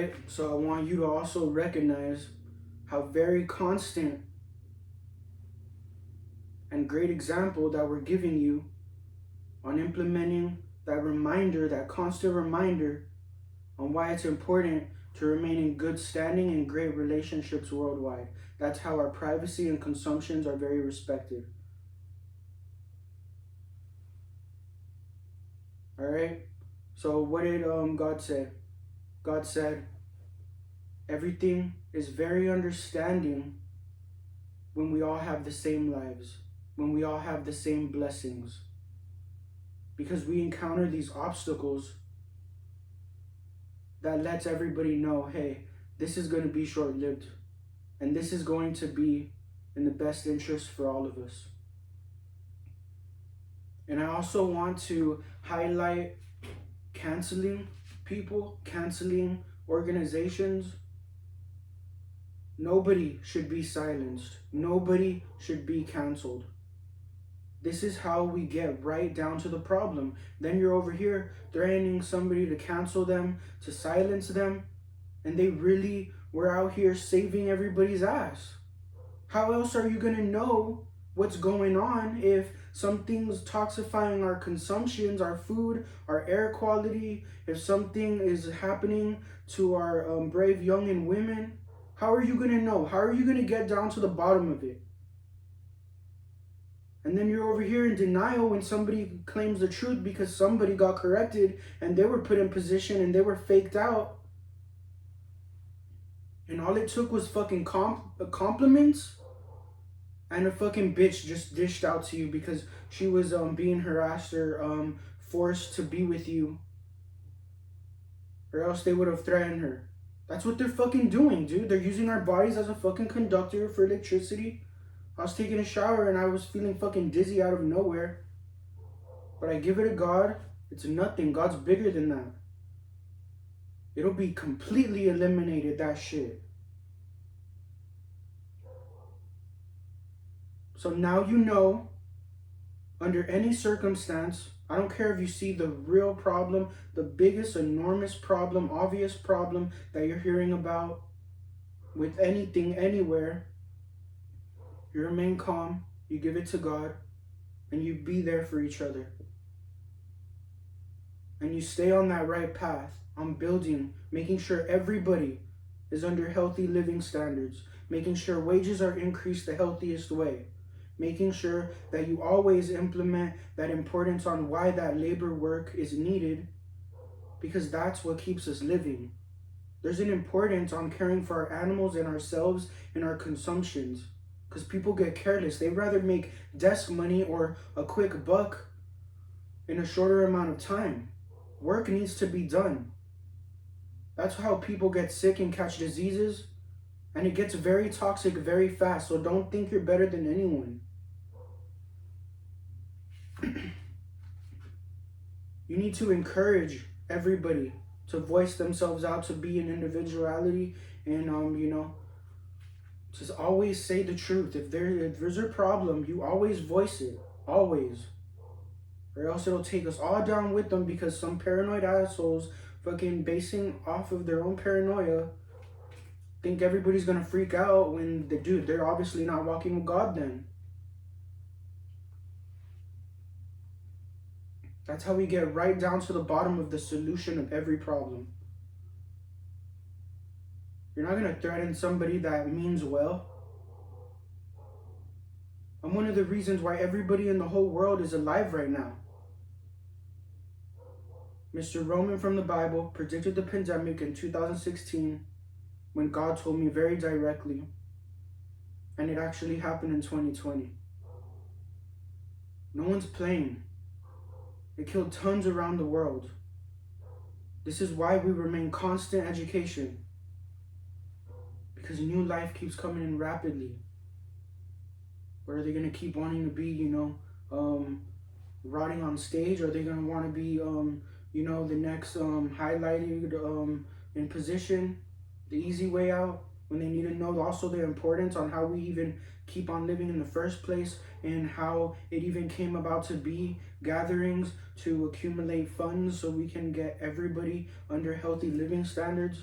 right? So I want you to also recognize how very constant and great example that we're giving you on implementing that reminder, that constant reminder on why it's important to remain in good standing and great relationships worldwide. That's how our privacy and consumptions are very respected. All right? So what did God say? God said, everything is very understanding when we all have the same lives, when we all have the same blessings. Because we encounter these obstacles that lets everybody know, hey, this is going to be short-lived, and this is going to be in the best interest for all of us. And I also want to highlight canceling people, canceling organizations. Nobody should be silenced. Nobody should be canceled. This is how we get right down to the problem. Then you're over here threatening somebody to cancel them, to silence them, and they really were out here saving everybody's ass. How else are you going to know what's going on if something's toxifying our consumptions, our food, our air quality, if something is happening to our brave young and women? How are you going to know? How are you going to get down to the bottom of it? And then you're over here in denial when somebody claims the truth because somebody got corrected and they were put in position and they were faked out. And all it took was fucking compliments and a fucking bitch just dished out to you because she was being harassed or forced to be with you. Or else they would have threatened her. That's what they're fucking doing, dude. They're using our bodies as a fucking conductor for electricity. I was taking a shower and I was feeling fucking dizzy out of nowhere. But I give it to God. It's nothing. God's bigger than that. It'll be completely eliminated, that shit. So now you know, under any circumstance, I don't care if you see the real problem, the biggest, enormous problem, obvious problem that you're hearing about with anything, anywhere, you remain calm, you give it to God, and you be there for each other. And you stay on that right path, on building, making sure everybody is under healthy living standards, making sure wages are increased the healthiest way, making sure that you always implement that importance on why that labor work is needed, because that's what keeps us living. There's an importance on caring for our animals and ourselves and our consumptions. Because people get careless. They'd rather make desk money or a quick buck in a shorter amount of time. Work needs to be done. That's how people get sick and catch diseases. And it gets very toxic very fast. So don't think you're better than anyone. You need to encourage everybody to voice themselves out, to be an individuality, and just always say the truth. If there's a problem, you always voice it. Always. Or else it'll take us all down with them because some paranoid assholes fucking basing off of their own paranoia think everybody's gonna freak out when they're obviously not walking with God then. That's how we get right down to the bottom of the solution of every problem. You're not going to threaten somebody that means well. I'm one of the reasons why everybody in the whole world is alive right now. Mr. Roman from the Bible predicted the pandemic in 2016 when God told me very directly, and it actually happened in 2020. No one's playing. It killed tons around the world. This is why we remain constant education. Because new life keeps coming in rapidly. Or are they going to keep wanting to be, rotting on stage? Or are they going to want to be, the next highlighted in position? The easy way out? When they need to know also the importance on how we even keep on living in the first place and how it even came about to be gatherings to accumulate funds so we can get everybody under healthy living standards.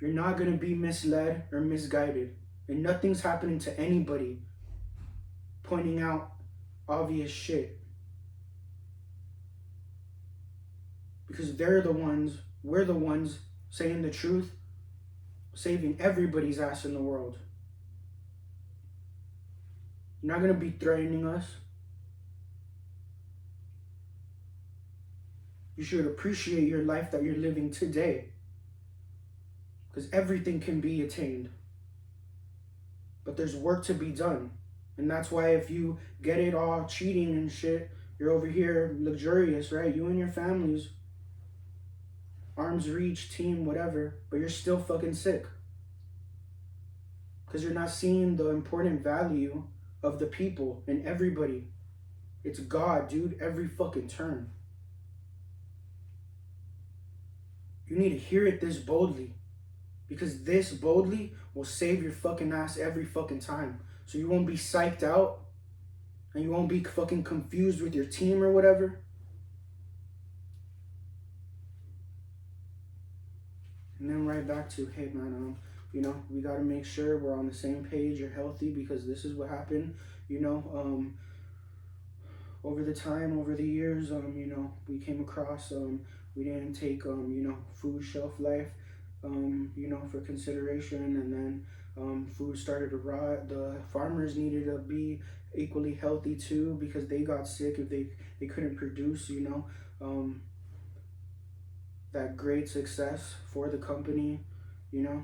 You're not going to be misled or misguided. And nothing's happening to anybody pointing out obvious shit. Because we're the ones saying the truth, saving everybody's ass in the world. You're not going to be threatening us. You should appreciate your life that you're living today. Because everything can be attained. But there's work to be done. And that's why if you get it all cheating and shit, you're over here luxurious, right? You and your families, arms reach, team, whatever, but you're still fucking sick. Because you're not seeing the important value of the people and everybody. It's God, dude, every fucking turn. You need to hear it this boldly. Because this boldly will save your fucking ass every fucking time. So you won't be psyched out. And you won't be fucking confused with your team or whatever. And then right back to, hey man, you know, we gotta make sure we're on the same page, you're healthy, because this is what happened, you know, over the years, you know, we came across, we didn't take, you know, food shelf life, you know, for consideration, and then food started to rot. The farmers needed to be equally healthy too, because they got sick if they couldn't produce, you know, that great success for the company, you know.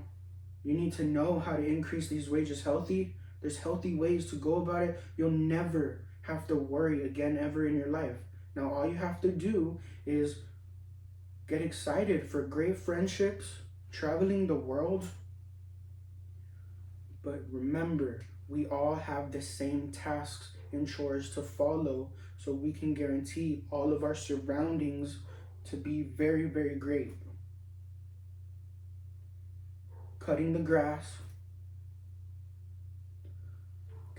You need to know how to increase these wages healthy. There's healthy ways to go about it. You'll never have to worry again ever in your life. Now all you have to do is get excited for great friendships, traveling the world. But remember, we all have the same tasks and chores to follow, so we can guarantee all of our surroundings to be very, very great. Cutting the grass,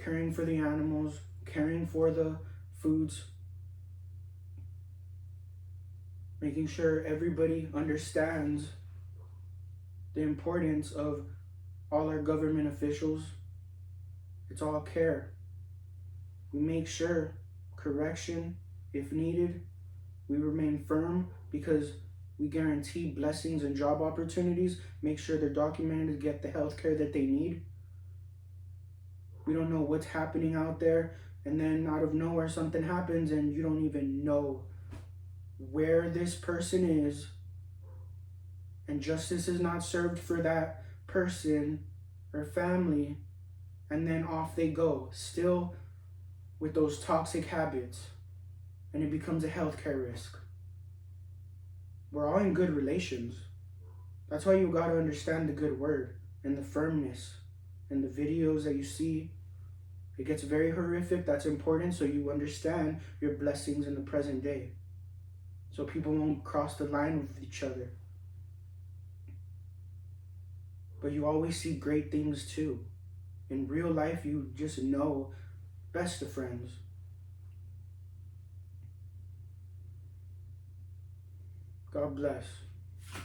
caring for the animals, caring for the foods, making sure everybody understands the importance of all our government officials. It's all care. We make sure correction, if needed, we remain firm, because we guarantee blessings and job opportunities. Make sure they're documented to get the health care that they need. We don't know what's happening out there, and then out of nowhere something happens and you don't even know where this person is, and justice is not served for that person or family, and then off they go, still with those toxic habits, and it becomes a healthcare risk. We're all in good relations. That's why you gotta understand the good word and the firmness and the videos that you see. It gets very horrific. That's important, so you understand your blessings in the present day, so people won't cross the line with each other. But you always see great things too. In real life, you just know best of friends. God bless.